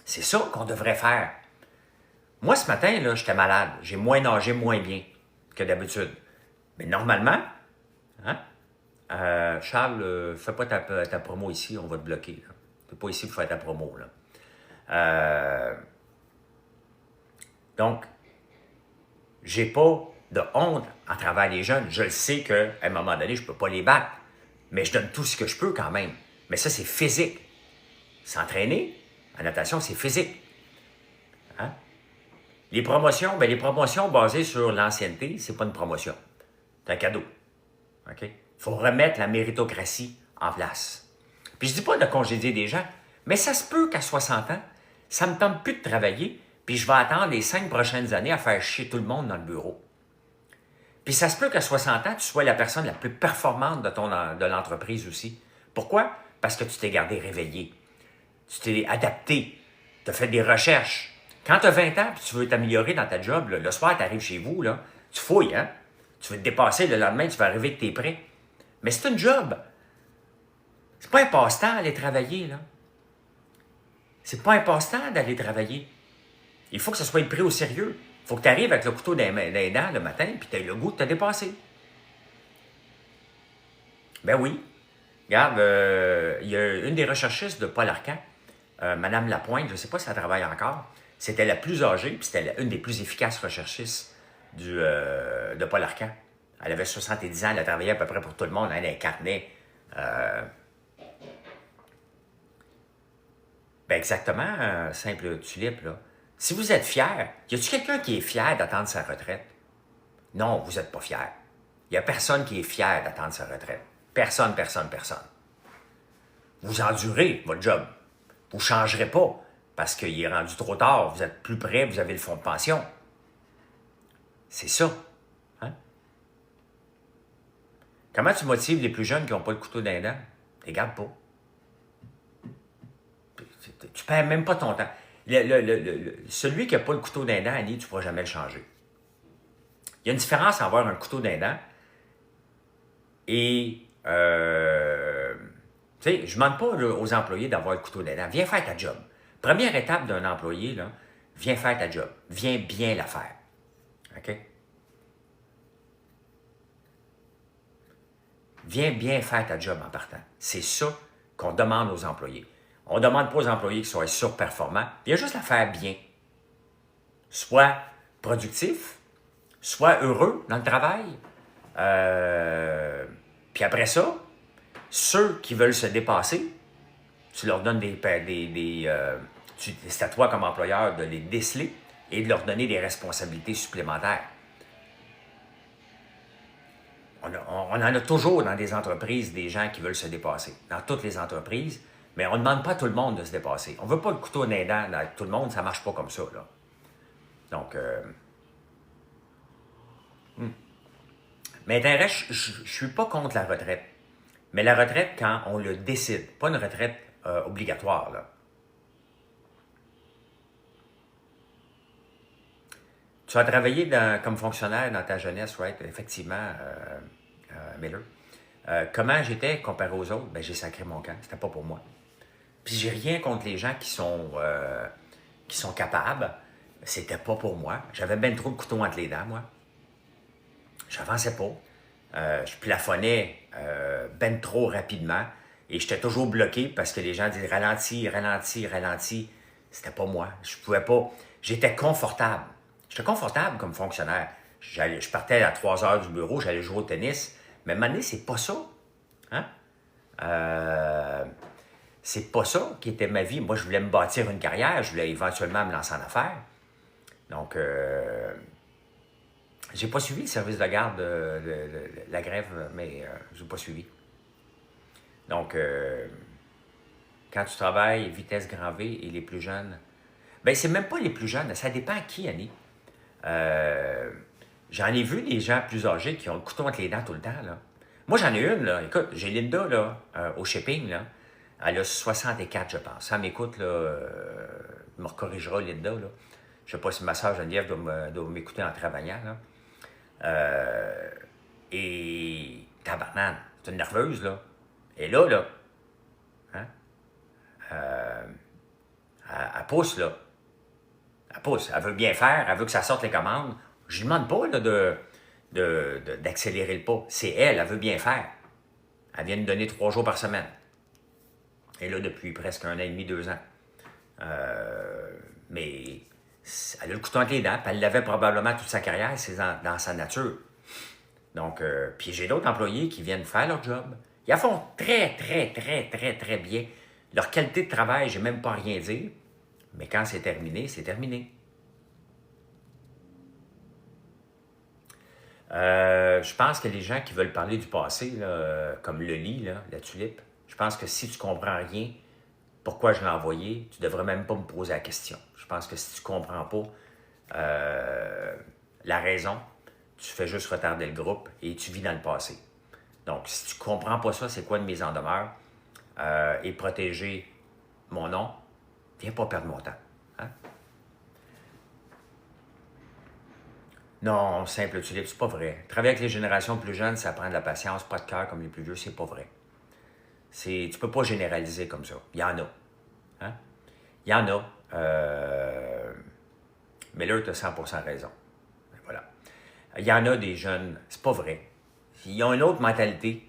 C'est ça qu'on devrait faire. Moi, ce matin, j'étais malade. J'ai moins nagé, moins bien que d'habitude. Mais normalement, hein, Charles, fais pas ta promo ici, on va te bloquer. Tu n'es pas ici pour faire ta promo. Donc, j'ai pas de honte à travers les jeunes. Je le sais qu'à un moment donné, je ne peux pas les battre. Mais je donne tout ce que je peux quand même. Mais ça, c'est physique. S'entraîner en natation, c'est physique. Hein? Les promotions basées sur l'ancienneté, c'est pas une promotion. C'est un cadeau. OK? Il faut remettre la méritocratie en place. Puis je dis pas de congédier des gens, mais ça se peut qu'à 60 ans, ça me tente plus de travailler, puis je vais attendre les 5 prochaines années à faire chier tout le monde dans le bureau. Puis ça se peut qu'à 60 ans, tu sois la personne la plus performante de l'entreprise aussi. Pourquoi? Parce que tu t'es gardé réveillé. Tu t'es adapté. Tu as fait des recherches. Quand tu as 20 ans et tu veux t'améliorer dans ta job, le soir, tu arrives chez vous, tu fouilles, hein? Tu veux te dépasser, le lendemain, tu vas arriver que tu es prêt. Mais c'est une job. C'est pas un passe-temps aller travailler, là. C'est pas un passe-temps d'aller travailler. Il faut que ça soit pris au sérieux. Il faut que tu arrives avec le couteau dans les dents le matin puis tu aies le goût de te dépasser. Ben oui. Regarde, il y a une des recherchistes de Paul Arcand, Mme Lapointe, je ne sais pas si elle travaille encore, c'était la plus âgée puis c'était une des plus efficaces recherchistes de Paul Arcand. Elle avait 70 ans, elle a travaillé à peu près pour tout le monde, elle incarnait. Ben exactement, simple tulipe, là. Si vous êtes fier, y a-t-il quelqu'un qui est fier d'attendre sa retraite? Non, vous n'êtes pas fier. Il n'y a personne qui est fier d'attendre sa retraite. Personne, personne, personne. Vous endurez votre job. Vous ne changerez pas parce qu'il est rendu trop tard, vous êtes plus près, vous avez le fonds de pension. C'est ça. Hein? Comment tu motives les plus jeunes qui n'ont pas le couteau dans les dents? Tu les gardes pas. Tu ne perds même pas ton temps. Celui qui n'a pas le couteau dans les dents, Annie, tu ne pourras jamais le changer. Il y a une différence entre avoir un couteau dans les dents et... tu sais, je ne demande pas aux employés d'avoir le couteau dans les dents. Viens faire ta job. Première étape d'un employé, là, viens faire ta job. Viens bien la faire. OK? Viens bien faire ta job en partant. C'est ça qu'on demande aux employés. On ne demande pas aux employés qu'ils soient surperformants. Il y a juste à faire bien. Soit productif, soit heureux dans le travail. Puis après ça, ceux qui veulent se dépasser, tu leur donnes c'est à toi comme employeur de les déceler, et de leur donner des responsabilités supplémentaires. On en a toujours dans des entreprises des gens qui veulent se dépasser, dans toutes les entreprises, mais on ne demande pas à tout le monde de se dépasser. On ne veut pas le couteau dans les dents avec tout le monde, ça ne marche pas comme ça, là. Donc, mais je ne suis pas contre la retraite. Mais la retraite, quand on le décide, pas une retraite obligatoire, là. Tu as travaillé comme fonctionnaire dans ta jeunesse, right? Effectivement, Miller. Comment j'étais comparé aux autres? Ben, j'ai sacré mon camp. C'était pas pour moi. Puis j'ai rien contre les gens qui sont capables. C'était pas pour moi. J'avais ben trop de couteaux entre les dents, moi. J'avançais pas. Je plafonnais ben trop rapidement. Et j'étais toujours bloqué parce que les gens disaient ralentis, ralentis, ralentis. C'était pas moi. Je pouvais pas. J'étais confortable. J'étais confortable comme fonctionnaire. Je partais à 3 heures du bureau, j'allais jouer au tennis. Mais à un moment donné, c'est pas ça. Hein? C'est pas ça qui était ma vie. Moi, je voulais me bâtir une carrière. Je voulais éventuellement me lancer en affaires. Donc, j'ai pas suivi le service de garde, la grève, mais je n'ai pas suivi. Donc, quand tu travailles vitesse grand V et les plus jeunes, ben c'est même pas les plus jeunes, ça dépend à qui, Annie. J'en ai vu des gens plus âgés qui ont le couteau entre les dents tout le temps, là. Moi, j'en ai une, là. Écoute, j'ai Linda, là, au shipping, là. Elle a 64, je pense. Ça m'écoute, là, me corrigera, Linda, là. Je sais pas si ma soeur Geneviève doit m'écouter en travaillant, là. Et tabarnane, c'est une nerveuse, là. Et là, hein? Elle pousse, là. Elle pousse. Elle veut bien faire, elle veut que ça sorte les commandes. Je ne demande pas là, d'accélérer le pas. C'est elle veut bien faire. Elle vient de donner 3 jours par semaine. Et là, depuis presque 1 an et demi, 2 ans. Mais elle a le couteau entre les dents, puis elle l'avait probablement toute sa carrière, c'est dans sa nature. Donc, puis j'ai d'autres employés qui viennent faire leur job. Ils la font très, très, très, très, très bien. Leur qualité de travail, je n'ai même pas rien à dire. Mais quand c'est terminé, c'est terminé. Je pense que les gens qui veulent parler du passé, là, comme le lit, là, la tulipe, je pense que si tu ne comprends rien, pourquoi je l'ai envoyé, tu ne devrais même pas me poser la question. Je pense que si tu ne comprends pas la raison, tu fais juste retarder le groupe et tu vis dans le passé. Donc, si tu ne comprends pas ça, c'est quoi une mise en demeure et protéger mon nom, viens pas perdre mon temps. Hein? Non, simple tulipe, c'est pas vrai. Travailler avec les générations plus jeunes, ça prend de la patience, pas de cœur comme les plus vieux, c'est pas vrai. Tu peux pas généraliser comme ça. Il y en a. Hein? Il y en a. Mais là, tu as 100% raison. Voilà. Il y en a des jeunes, c'est pas vrai. Ils ont une autre mentalité.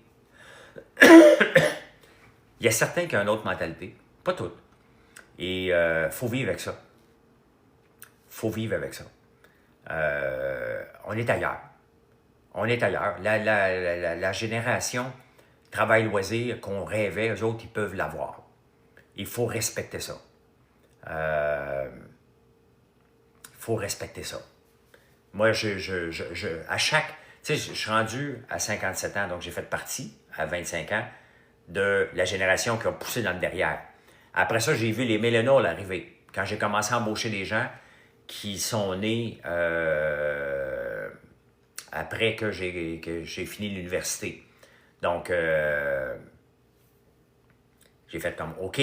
Il y a certains qui ont une autre mentalité. Pas toutes. Et il faut vivre avec ça. Faut vivre avec ça. On est ailleurs. On est ailleurs. La génération travail-loisir qu'on rêvait, eux autres, ils peuvent l'avoir. Il faut respecter ça. Il faut respecter ça. Moi, à chaque... Tu sais, je suis rendu à 57 ans, donc j'ai fait partie, à 25 ans, de la génération qui a poussé dans le derrière. Après ça, j'ai vu les milléniaux arriver. Quand j'ai commencé à embaucher des gens qui sont nés après que j'ai fini l'université. Donc, j'ai fait comme, OK,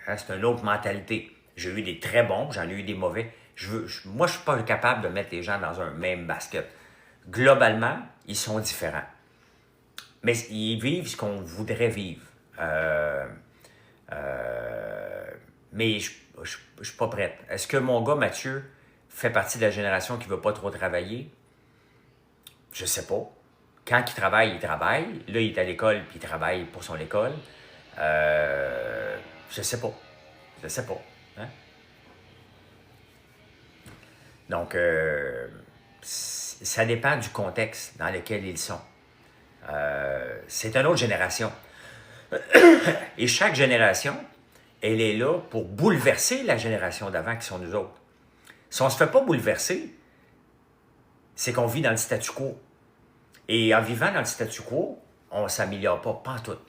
hein, c'est une autre mentalité. J'ai eu des très bons, j'en ai eu des mauvais. Moi, je ne suis pas capable de mettre les gens dans un même basket. Globalement, ils sont différents. Mais ils vivent ce qu'on voudrait vivre. Mais je ne suis pas prête. Est-ce que mon gars, Mathieu, fait partie de la génération qui ne veut pas trop travailler? Je ne sais pas. Quand il travaille, il travaille. Là, il est à l'école, puis il travaille pour son école. Je ne sais pas. Je ne sais pas. Hein? Donc, ça dépend du contexte dans lequel ils sont. C'est une autre génération. Et chaque génération, elle est là pour bouleverser la génération d'avant qui sont nous autres. Si on ne se fait pas bouleverser, c'est qu'on vit dans le statu quo. Et en vivant dans le statu quo, on ne s'améliore pas, pantoute.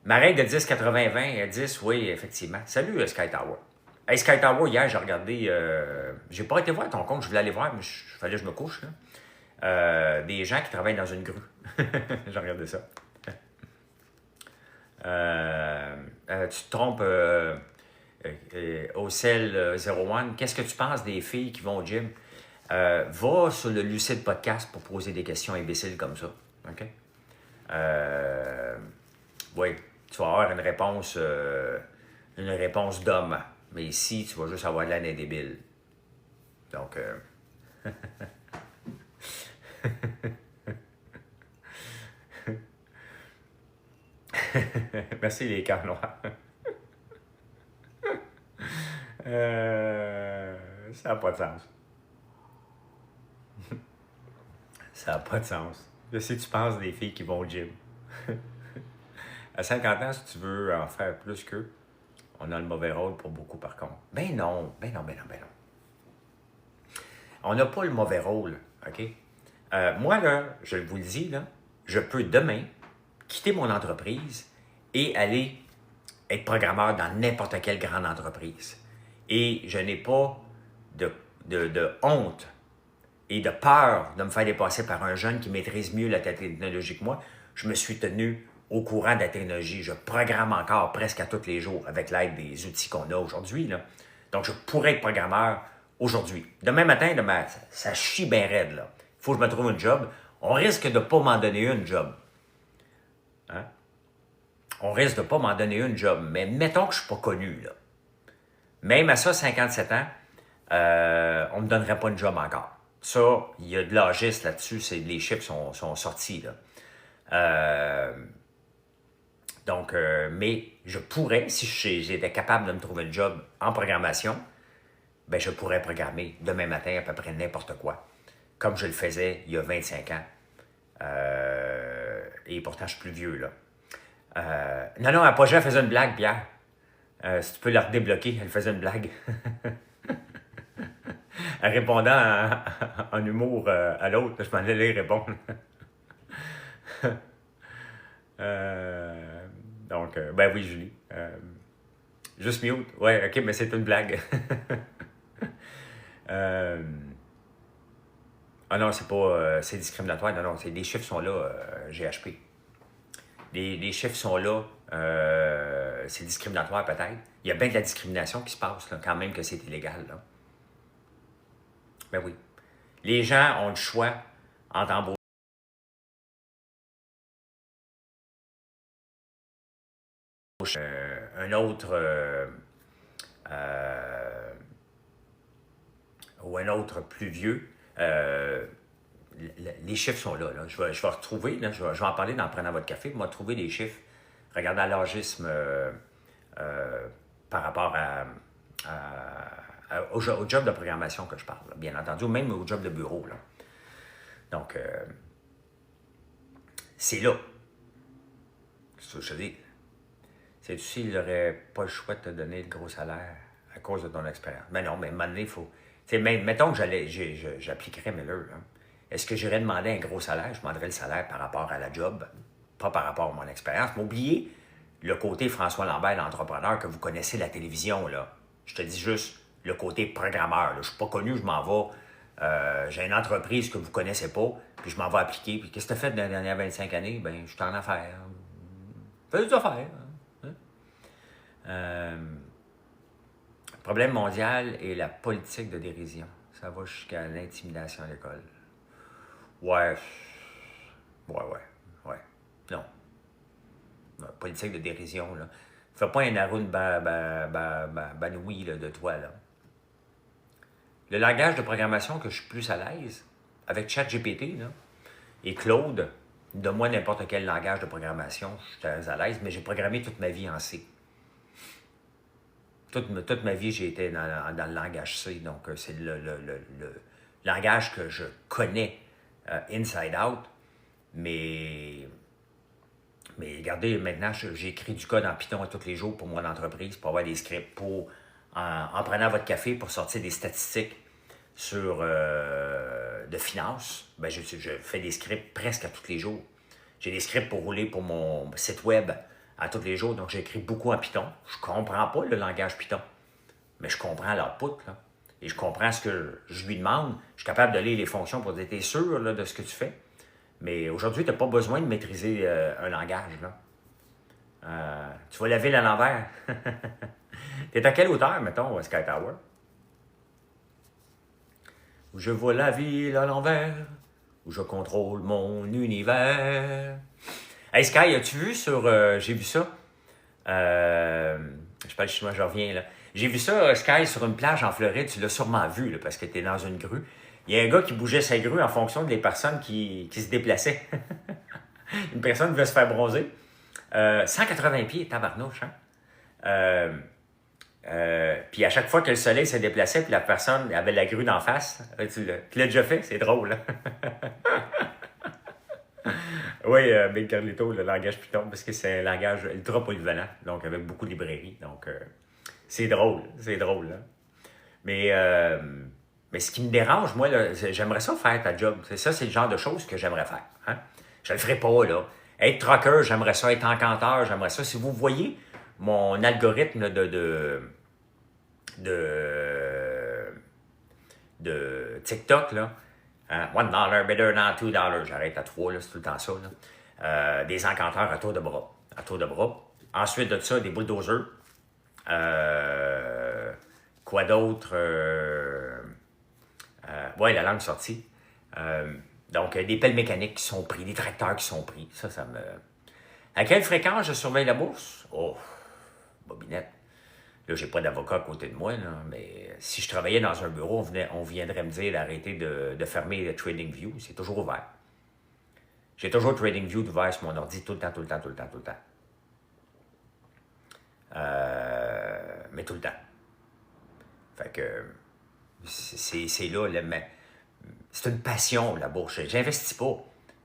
Ma règle de 10, 80, 20, 10, oui, effectivement. Salut, Sky Tower. Hey, Sky Tower, hier, j'ai regardé... j'ai pas été voir ton compte, je voulais aller voir, mais il fallait que je me couche. Là. Des gens qui travaillent dans une grue. J'ai regardé ça. Tu te trompes, au cell 01. Qu'est-ce que tu penses des filles qui vont au gym? Va sur le Lucide Podcast pour poser des questions imbéciles comme ça. OK? Oui, tu vas avoir une réponse d'homme. Mais ici, tu vas juste avoir de l'année débile. Donc, merci les cœurs noirs. Ça n'a pas de sens. Ça n'a pas de sens. Je sais, tu penses des filles qui vont au gym. À 50 ans, si tu veux en faire plus qu'eux, on a le mauvais rôle pour beaucoup, par contre. Ben non. On n'a pas le mauvais rôle, OK? Moi, là, je vous le dis, là, je peux demain quitter mon entreprise et aller être programmeur dans n'importe quelle grande entreprise. Et je n'ai pas de honte et de peur de me faire dépasser par un jeune qui maîtrise mieux la technologie que moi. Je me suis tenu au courant de la technologie. Je programme encore presque à tous les jours avec l'aide des outils qu'on a aujourd'hui, là. Donc, je pourrais être programmeur aujourd'hui. Demain matin, ça chie bien raide, là. Il faut que je me trouve un job. On risque de ne pas m'en donner une job. Hein? On risque de ne pas m'en donner une job. Mais mettons que je ne suis pas connu, là. Même à ça, 57 ans, on ne me donnerait pas une job encore. Ça, il y a de l'âgisme là-dessus. Les chiffres sont sortis, là. Donc, mais je pourrais, si j'étais capable de me trouver un job en programmation, ben je pourrais programmer demain matin à peu près n'importe quoi, comme je le faisais il y a 25 ans. Et pourtant, je suis plus vieux, là. Non, Apogée, elle faisait une blague, Pierre. Si tu peux la redébloquer, elle faisait une blague. En répondant en humour à l'autre, je m'en allais répondre. Donc, ben oui, Julie. Juste mute. Ouais, ok, mais c'est une blague. Ah non, c'est pas. C'est discriminatoire. Non, les chiffres sont là, GHP. Les chiffres sont là. C'est discriminatoire peut-être. Il y a bien de la discrimination qui se passe, là, quand même que c'est illégal, là. Ben oui. Les gens ont le choix entre embaucher un autre ou un autre plus vieux. Les chiffres sont là. Je vais retrouver, là, je vais en parler dans Prenant votre café, je vais trouver les chiffres, regarder l'âgisme par rapport au job de programmation que je parle, là, bien entendu, ou même au job de bureau, là. Donc, c'est là. C'est ce que je dis. C'est aussi, il n'aurait pas le choix de te donner le gros salaire à cause de ton expérience. Mais non, mais à un moment donné, il faut... mettons que j'appliquerais Miller. Hein. Est-ce que j'irais demander un gros salaire? Je demanderais le salaire par rapport à la job, pas par rapport à mon expérience. Mais oubliez le côté François Lambert, l'entrepreneur, que vous connaissez la télévision, là. Je te dis juste le côté programmeur. Là. Je ne suis pas connu, je m'en vais. J'ai une entreprise que vous ne connaissez pas, puis je m'en vais appliquer. Puis qu'est-ce que tu as fait dans les dernières 25 années? Ben, je suis en affaires. Fais des affaires. Problème mondial et la politique de dérision. Ça va jusqu'à l'intimidation à l'école. Ouais. Non. Politique de dérision, là. Fais pas un Arun Banoui là, de toi, là. Le langage de programmation que je suis plus à l'aise, avec ChatGPT, là, et Claude, donne-moi n'importe quel langage de programmation, je suis très à l'aise, mais j'ai programmé toute ma vie en C. Toute ma vie, j'ai été dans le langage C, donc c'est le langage que je connais inside out, mais regardez, maintenant, j'écris du code en Python tous les jours pour mon entreprise, pour avoir des scripts, pour en prenant votre café pour sortir des statistiques sur de finances. Ben, je fais des scripts presque à tous les jours. J'ai des scripts pour rouler pour mon site web à tous les jours, donc j'écris beaucoup en Python. Je ne comprends pas le langage Python, mais je comprends l'output, là. Et je comprends ce que je lui demande. Je suis capable de lire les fonctions pour dire, t'es sûr là, de ce que tu fais. Mais aujourd'hui, tu n'as pas besoin de maîtriser un langage, là. Tu vois la ville à l'envers. T'es à quelle hauteur, mettons, Sky Tower? Où je vois la ville à l'envers, où je contrôle mon univers. Hey Sky, as-tu vu sur... j'ai vu ça. Je parle chinois, je reviens là. J'ai vu ça, Sky, sur une plage en Floride. Tu l'as sûrement vu, là, parce que tu es dans une grue. Il y a un gars qui bougeait sa grue en fonction des personnes qui se déplaçaient. Une personne veut se faire bronzer. 180 pieds, tabarnouche, hein? Puis à chaque fois que le soleil se déplaçait, puis la personne avait la grue d'en face, tu l'as déjà fait? C'est drôle, hein? Oui, Big Carlito, le langage Python, parce que c'est un langage ultra polyvalent, donc avec beaucoup de librairies. Donc, c'est drôle, là. Mais ce qui me dérange, moi, là, j'aimerais ça faire ta job. C'est le genre de choses que j'aimerais faire. Hein? Je le ferai pas, là. Être trucker, j'aimerais ça. Être encanteur, j'aimerais ça. Si vous voyez mon algorithme de TikTok, là, hein, $1 better than $2. J'arrête à 3, là, c'est tout le temps ça. Là. Des encanteurs à tour de bras. Ensuite de ça, des bulldozers. Quoi d'autre? Ouais, la langue sortie. Donc, des pelles mécaniques qui sont pris, des tracteurs qui sont pris. Ça me... À quelle fréquence je surveille la bourse? Oh, bobinette. Là, j'ai pas d'avocat à côté de moi, là, mais si je travaillais dans un bureau, on viendrait me dire d'arrêter de fermer le TradingView. C'est toujours ouvert. J'ai toujours TradingView ouvert sur mon ordi tout le temps. Mais tout le temps. Fait que c'est là, mais c'est une passion, la bourse. J'investis pas.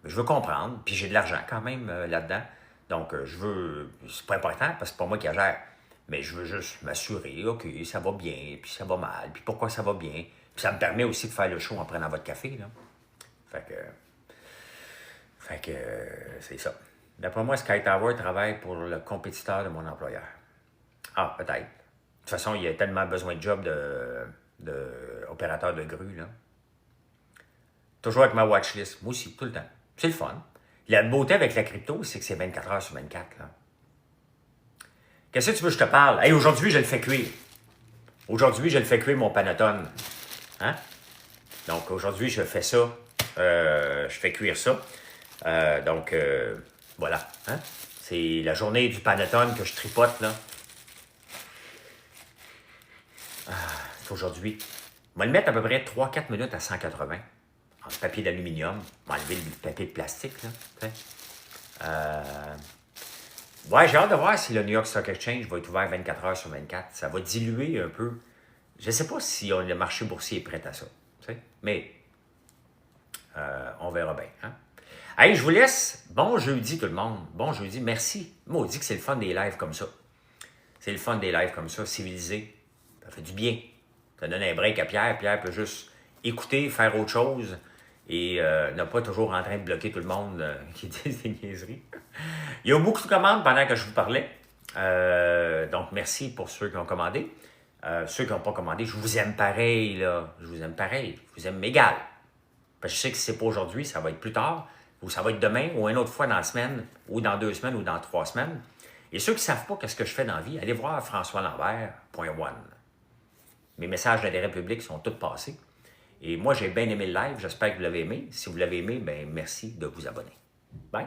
Mais je veux comprendre, puis j'ai de l'argent quand même là-dedans. Donc, je veux... C'est pas important, parce que c'est pas moi qui la gère. Mais je veux juste m'assurer, OK, ça va bien, puis ça va mal, puis pourquoi ça va bien. Puis ça me permet aussi de faire le show en prenant votre café, là. Fait que c'est ça. D'après moi, Sky Tower travaille pour le compétiteur de mon employeur. Ah, peut-être. De toute façon, il y a tellement besoin de job d'opérateur de grue, là. Toujours avec ma watchlist. Moi aussi, tout le temps. C'est le fun. La beauté avec la crypto, c'est que c'est 24 heures sur 24, là. Qu'est-ce que tu veux que je te parle? Hey, aujourd'hui, je le fais cuire. Aujourd'hui, je le fais cuire, mon panettone. Hein? Donc, aujourd'hui, je fais ça. Je fais cuire ça. Donc, voilà. Hein? C'est la journée du panettone que je tripote, là. C'est aujourd'hui. On va le mettre à peu près 3-4 minutes à 180. En papier d'aluminium. On va enlever le papier de plastique, là. Ouais, j'ai hâte de voir si le New York Stock Exchange va être ouvert 24 heures sur 24. Ça va diluer un peu. Je ne sais pas si le marché boursier est prêt à ça. Mais on verra bien. Hein? Hey, je vous laisse. Bon jeudi, tout le monde. Bon jeudi. Merci. Maudit que c'est le fun des lives comme ça. C'est le fun des lives comme ça, civilisé. Ça fait du bien. Ça donne un break à Pierre. Pierre peut juste écouter, faire autre chose et ne pas toujours en train de bloquer tout le monde qui dit des niaiseries. Il y a beaucoup de commandes pendant que je vous parlais. Donc, merci pour ceux qui ont commandé. Ceux qui n'ont pas commandé, je vous aime pareil, là. Je vous aime pareil. Je vous aime égal. Parce que je sais que si ce n'est pas aujourd'hui, ça va être plus tard, ou ça va être demain, ou une autre fois dans la semaine, ou dans 2 semaines, ou dans 3 semaines. Et ceux qui ne savent pas ce que je fais dans la vie, allez voir françoislambert.one. Mes messages d'intérêt public sont tous passés. Et moi, j'ai bien aimé le live. J'espère que vous l'avez aimé. Si vous l'avez aimé, ben merci de vous abonner. Bye!